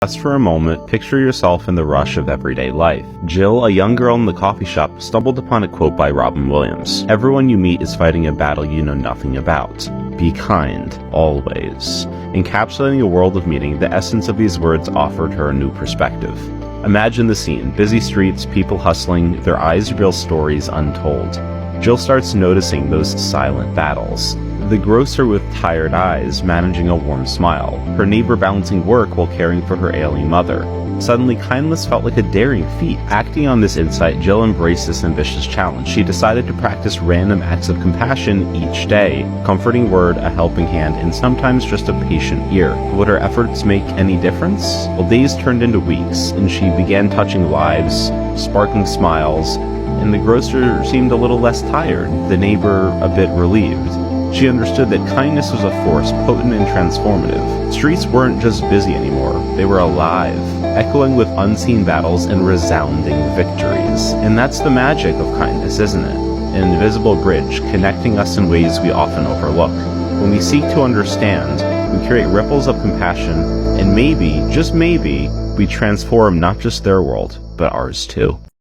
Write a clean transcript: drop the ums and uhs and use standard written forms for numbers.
Just for a moment, picture yourself in the rush of everyday life. Jill, a young girl in the coffee shop, stumbled upon a quote by Robin Williams. Everyone you meet is fighting a battle you know nothing about. Be kind, always. Encapsulating a world of meaning, the essence of these words offered her a new perspective. Imagine the scene. Busy streets, people hustling, their eyes reveal stories untold. Jill starts noticing those silent battles. The grocer with tired eyes managing a warm smile. Her neighbor balancing work while caring for her ailing mother. Suddenly, kindness felt like a daring feat. Acting on this insight, Jill embraced this ambitious challenge. She decided to practice random acts of compassion each day. A comforting word, a helping hand, and sometimes just a patient ear. Would her efforts make any difference? Well, days turned into weeks, and she began touching lives, sparking smiles, and the grocer seemed a little less tired, the neighbor a bit relieved. She understood that kindness was a force potent and transformative. Streets weren't just busy anymore, they were alive, echoing with unseen battles and resounding victories. And that's the magic of kindness, isn't it? An invisible bridge connecting us in ways we often overlook. When we seek to understand, we create ripples of compassion, and maybe, just maybe, we transform not just their world, but ours too.